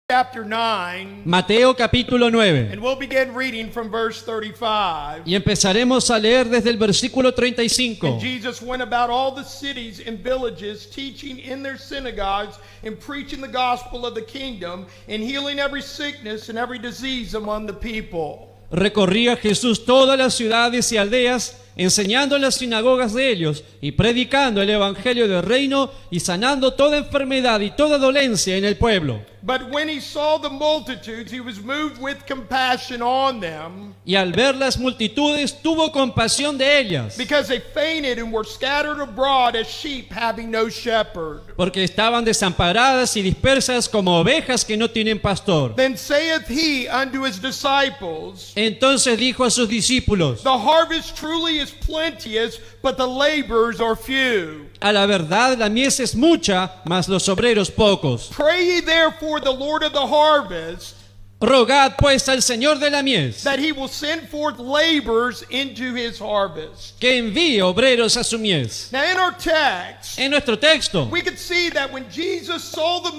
chapter 9, Mateo capítulo 9. and we'll begin reading from verse 35. Y empezaremos a leer desde el versículo 35. And Jesus went about all the cities and villages, teaching in their synagogues and preaching the gospel of the kingdom and healing every sickness and every disease among the people. Recorría Jesús todas las ciudades y aldeas, enseñando en las sinagogas de ellos y predicando el evangelio del reino y sanando toda enfermedad y toda dolencia en el pueblo. But when he saw the multitudes, he was moved with compassion on them, Y al ver las multitudes tuvo compasión de ellas, because they fainted and were scattered abroad as sheep having no shepherd. porque estaban desamparadas y dispersas como ovejas que no tienen pastor. Then saith he unto his disciples, Entonces dijo a sus discípulos: the harvest truly is plenteous, but the laborers are few. A la verdad la mies es mucha, mas los obreros pocos. Pray ye therefore the Lord of the harvest, Rogad pues al Señor de la mies that he will send forth laborers into his harvest. que envíe obreros a su mies. Now in our text, En nuestro texto we could see that when Jesus saw the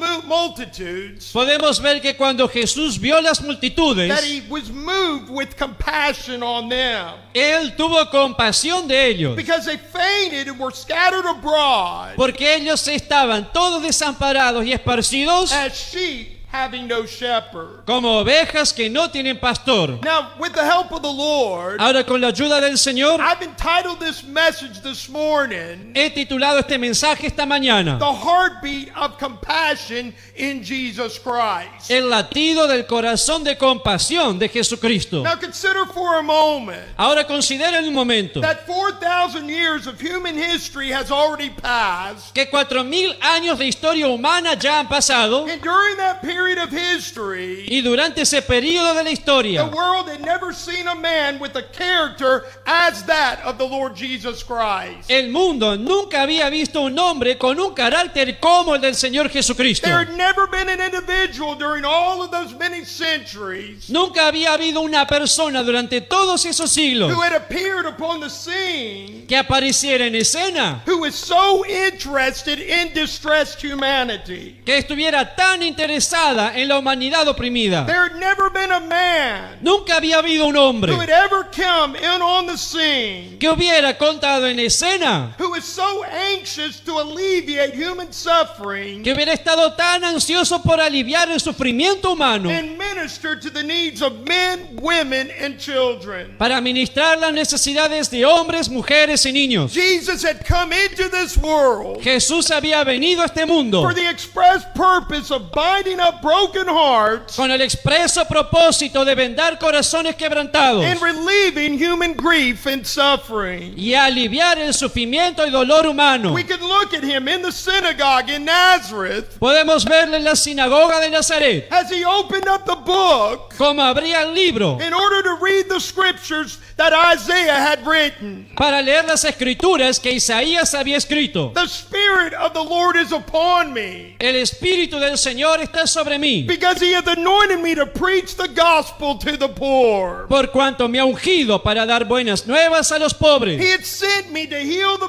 multitudes, podemos ver que cuando Jesús vio las that multitudes, he was moved with compassion on them, Él tuvo compasión de ellos, because they fainted and were scattered abroad porque ellos estaban todos desamparados y esparcidos as sheep having no shepherd. como ovejas que no tienen pastor. Now, with the help of the Lord, Ahora, con la ayuda del Señor, I've entitled this message this morning, he titulado este mensaje esta mañana: The Heartbeat of Compassion in Jesus Christ. El latido del corazón de compasión de Jesucristo. Now consider for a moment Ahora consideren un momento that 4,000 years of human history has already passed, que 4.000 años de historia humana ya han pasado, and during that period of history, y durante ese periodo de la the historia world had never seen a man with a character as that of the Lord Jesus Christ. el mundo nunca había visto un hombre con un carácter como el del Señor Jesucristo. There had never been an individual during all of those many centuries Nunca había habido una persona durante todos esos siglos who had appeared upon the scene que apareciera en escena, who was so interested in distressed humanity. que estuviera tan interesada en la humanidad oprimida. There had never been a man Nunca había habido un hombre who had ever come in on the scene que hubiera contado en escena, who was so anxious to alleviate human suffering que hubiera estado tan ansioso por aliviar el sufrimiento humano and minister to the needs of men, women, and children. para ministrar las necesidades de hombres, mujeres y niños. Jesus had come into this world Jesús había venido a este mundo for the express purpose of binding up broken hearts con el expreso propósito de vendar corazones quebrantados and relieving human grief and suffering. y aliviar el sufrimiento y dolor humano. We could look at him in the synagogue in Nazareth Podemos verle en la sinagoga de Nazaret as he opened up the book como abría el libro in order to read the scriptures that Isaiah had written. para leer las escrituras que Isaías había escrito. The Spirit of the Lord is upon me, El Espíritu del Señor está sobre mí, because he hath anointed me to preach the gospel to the poor. por cuanto me ha ungido para dar buenas nuevas a los He pobres. had sent me to heal the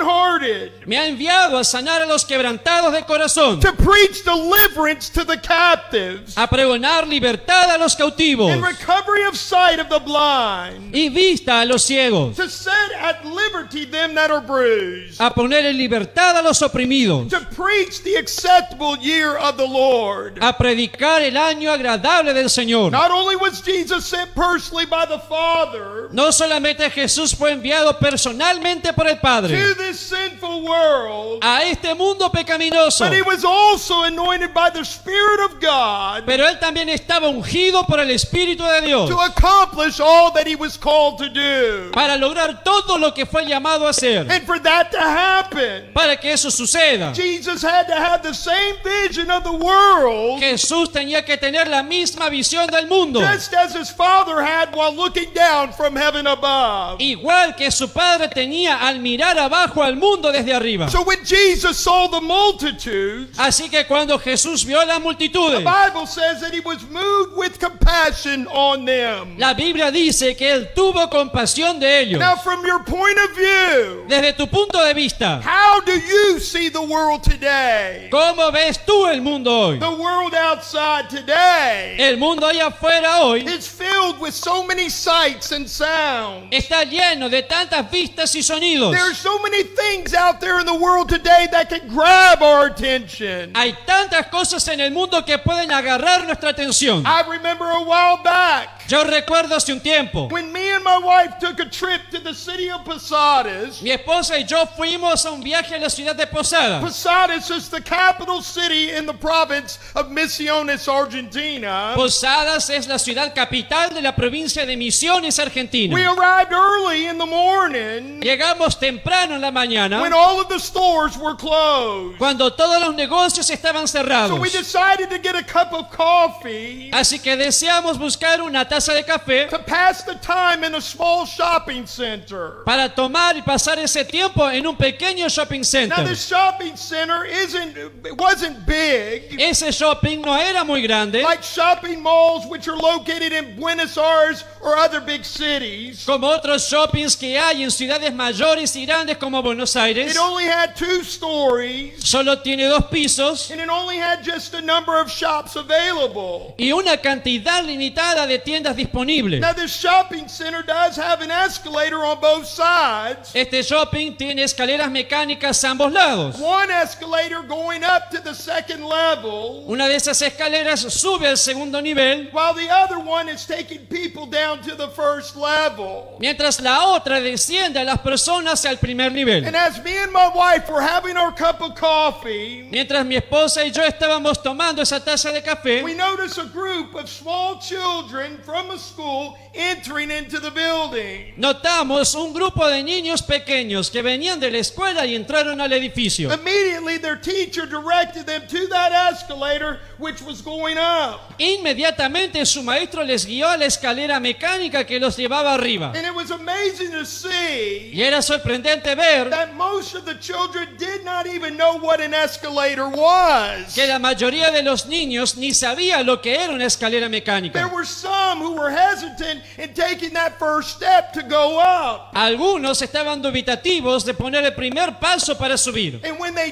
brokenhearted, Me ha enviado a sanar a los quebrantados de corazón, to preach deliverance to the captives, a pregonar libertad a los cautivos and recovery of sight of the blind, y vista a los ciegos, to set at liberty them that are bruised, a poner en libertad a los oprimidos, to preach the acceptable year of the Lord. a predicar el año agradable del Señor. Not only was Jesus sent personally by the Father No solamente Jesús fue enviado personalmente por el Padre to this sinful world, a este mundo pecaminoso, but he was also anointed by the Spirit of God pero él también estaba ungido por el Espíritu de Dios to accomplish all that he was called to do. para lograr todo lo que fue llamado a hacer. And for that to happen, Para que eso suceda, Jesus had to have the same vision of the world Jesús tenía que tener la misma visión del mundo, just as his Father had while looking down from heaven above. igual que su Padre tenía al mirar abajo al mundo desde arriba. So when Jesus saw the multitudes, Así que cuando Jesús vio a las the multitudes, Bible says that he was moved with compassion on them. la Biblia dice que él tuvo compasión de ellos. Now from your point of view, Desde tu punto de vista, how do you see the world today? ¿cómo ves tú el mundo hoy? The world world outside today El mundo allá afuera hoy is filled with so many sights and sounds. está lleno de tantas vistas y sonidos. There are so many things out there in the world today that can grab our attention. Hay tantas cosas en el mundo que pueden agarrar nuestra atención. I remember a while back Yo recuerdo hace un tiempo, when me and my wife took a trip to the city of Posadas. mi esposa y yo fuimos a un viaje a la ciudad de Posadas. Posadas is the capital city in the province of Misiones, Argentina. Posadas es la ciudad capital de la provincia de Misiones, We Argentina. arrived early in the morning Llegamos temprano en la mañana, when all of the stores were closed. cuando todos los negocios estaban So cerrados. we decided to get a cup of coffee Así que deseamos buscar una taza de café to pass the time in a small shopping center. para tomar y pasar ese tiempo en un pequeño shopping Now center. this shopping center wasn't big Ese shopping no era muy grande, like shopping malls which are located in Buenos Aires or other big cities. como otros shoppings que hay en ciudades mayores y grandes como Buenos Aires. It only had 2 stories Solo tiene 2 pisos and it only had just a number of shops available. y una cantidad limitada de tiendas disponibles. Now this shopping center does have an escalator on both sides. Este shopping tiene escaleras mecánicas a ambos lados. One escalator going up to the second level, Una de esas escaleras sube al segundo nivel, while the other one is taking people down to the first level. mientras la otra desciende a las personas al primer nivel. And as me and my wife were having our cup of coffee, Mientras mi esposa y yo estábamos tomando esa taza de café, we noticed a group of small children from a school entering into the building. notamos un grupo de niños pequeños que venían de la escuela y entraron al edificio. Immediately their teacher directed them to that escalator which was going up. Inmediatamente su maestro les guió a la escalera mecánica que los llevaba arriba. And it was amazing to see Y era sorprendente ver that most of the children did not even know what an escalator was. que la mayoría de los niños ni sabía lo que era una escalera There mecánica. were some who were hesitant in taking that first step to go up. Algunos estaban dubitativos de poner el primer paso para subir. And when they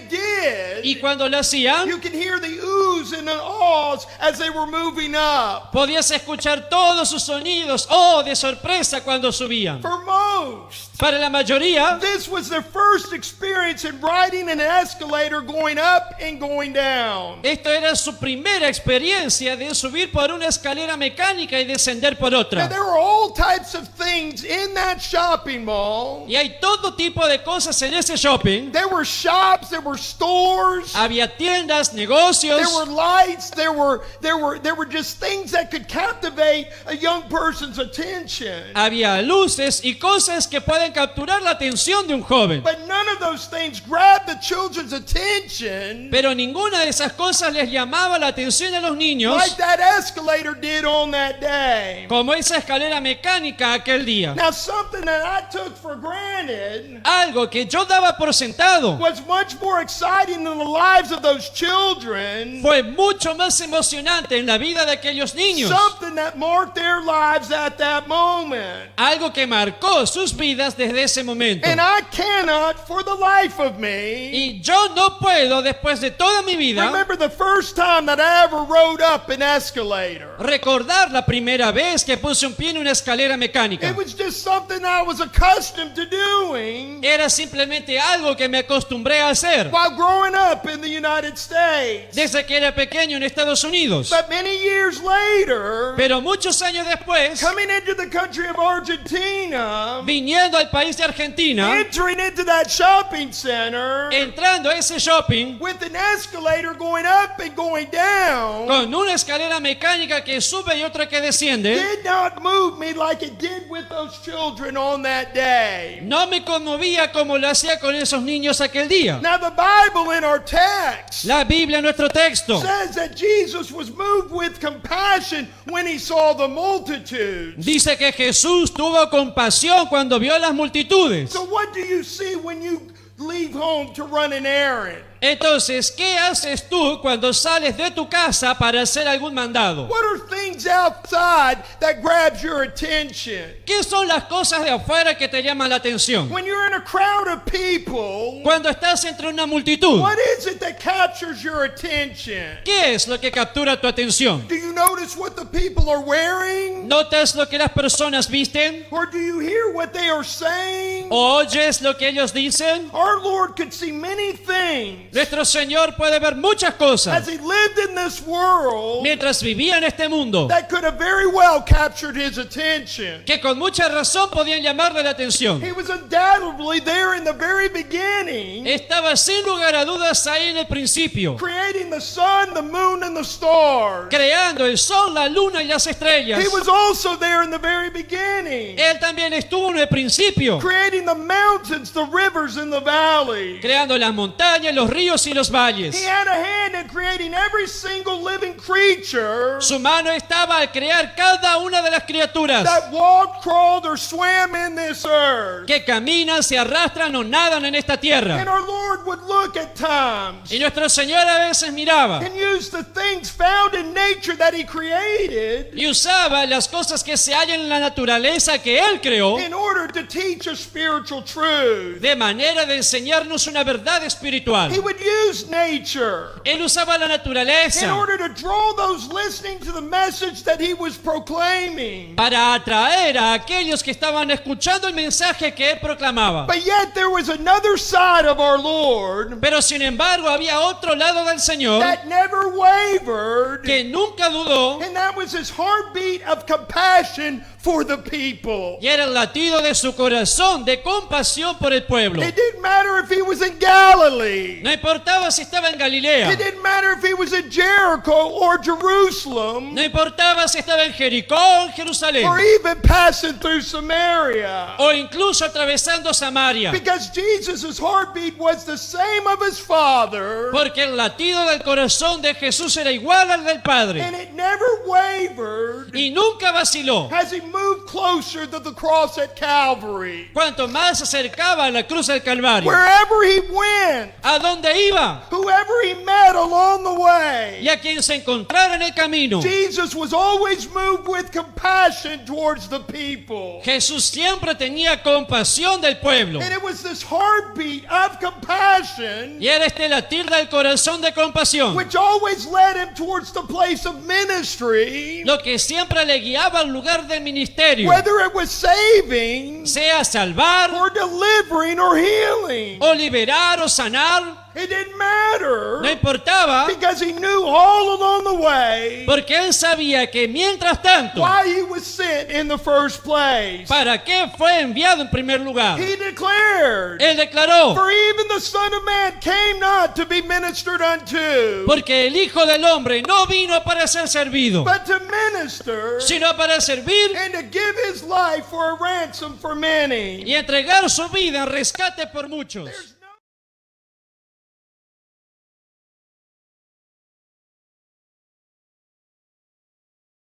Y did, cuando lo hacían, you could hear the oohs and the ahs as they were moving up. podías escuchar todos sus sonidos, de sorpresa cuando subían. For most, Para la mayoría, this was their first experience in riding an escalator going up and going down. esto era su primera experiencia de subir por una escalera mecánica y descender por Now, otra. there were all types of things in that shopping mall. Y hay todo tipo de cosas en ese shopping. There were shops, there were stores, Había tiendas, negocios, there were lights, there were just things that could captivate a young person's attention. había luces y cosas que pueden capturar la atención de un joven. But none of those things grabbed the children's attention Pero ninguna de esas cosas les llamaba la atención a los niños like that escalator did on that day. como esa escalera mecánica aquel día. Now, something that I took for granted Algo que yo daba por sentado was much more exciting in the lives of those children. fue mucho más emocionante en la vida de aquellos niños. Something that marked their lives at that moment. Algo que marcó sus vidas desde ese momento. And I cannot, for the life of me, Y yo no puedo, después de toda mi vida, remember the first time that I ever rode up an escalator. recordar la primera vez que puse un pie en una escalera mecánica. It was just something I was accustomed to doing Era simplemente algo que me acostumbré a hacer while growing up in the United States. desde que era pequeño en Estados Unidos. But many years later, Pero muchos años después, coming into the country of Argentina, viniendo al país de Argentina, entering into that shopping center entrando a ese shopping with an escalator going up and going down, con una escalera mecánica que sube y otra que desciende, did not move me like it did with those children on that day. no me conmovía como lo hacía con esos niños aquel día. Now the Bible in our text La Biblia, en nuestro texto, says that Jesus was moved with compassion when he saw the multitudes. dice que Jesús tuvo compasión cuando vio a las multitudes. So what do you see when you leave home to run an errand? Entonces, ¿qué haces tú cuando sales de tu casa para hacer algún mandado? What are things outside that grabs your attention? ¿Qué son las cosas de afuera que te llaman la atención? When you're in a crowd of people, Cuando estás entre una multitud, what is it that captures your attention? ¿qué es lo que captura tu atención? Do you notice what the people are wearing? ¿Notas lo que las personas visten? Or do you hear what they are saying? ¿O oyes lo que ellos dicen? Our Lord could see many things Nuestro Señor puede ver muchas as cosas he lived in this world mientras vivía en este mundo that could have very well captured his attention. que con mucha razón podían llamarle la atención. He was undoubtedly there in the very beginning, Estaba sin lugar a dudas ahí en el principio, creating the sun, the moon, and the stars. creando el sol, la luna y las estrellas. He was also there in the very beginning, Él también estuvo en el principio, creating the mountains, the rivers, and the valleys. creando las montañas, los ríos y los valles. He had a hand in creating every single living creature Su mano estaba al crear cada una de las criaturas that walked, crawled, or swam in this earth. que caminan, se arrastran o nadan en esta And tierra. our Lord would look at times Y nuestro Señor a veces miraba and use the things found in nature that He created y usaba las cosas que se hallan en la naturaleza que Él creó in order to teach a spiritual truth. de manera de enseñarnos una verdad espiritual. He would use nature Él usaba la in naturaleza order to draw those listening to the message that He was proclaiming. para atraer a aquellos que estaban escuchando el mensaje que Él proclamaba. But yet there was another side of our Lord Pero sin embargo había otro lado del Señor that never wavered, que nunca dudó and that was His heartbeat of compassion for the people. y era el latido de su corazón de compasión por el pueblo. It didn't matter if He was in Galilee. No importaba si estaba en Galilea, It didn't matter if He was in Jericho or Jerusalem no importaba si estaba en Jericó o en Jerusalén, or even passing through Samaria. o incluso atravesando Samaria, Because Jesus' heartbeat was the same of His Father, porque el latido del corazón de Jesús era igual al del Padre and it never wavered y nunca vaciló. as He moved closer to the cross at Calvary. Cuanto más se acercaba a la cruz del Calvario, Wherever He went, a donde iba whoever He met along the y way, a quien se encontrara en el camino, Jesus was always moved with compassion towards the people. Jesús siempre tenía compasión del pueblo. And it was this heartbeat of compassion Y era este latir del corazón de compasión which always led Him towards the place of ministry, lo que siempre le guiaba al lugar del ministerio, whether it was saving sea salvar or delivering or healing. o liberar o sanar, It didn't matter no importaba, because He knew all along the way porque él sabía que mientras tanto, why He was sent in the first place. ¿para qué fue enviado en primer lugar? He declared, Él declaró, "For even the Son of Man came not to be ministered unto, porque el Hijo del Hombre no vino para ser servido, but to minister sino para servir and to give His life for a ransom for many." y entregar su vida en rescate por muchos. There's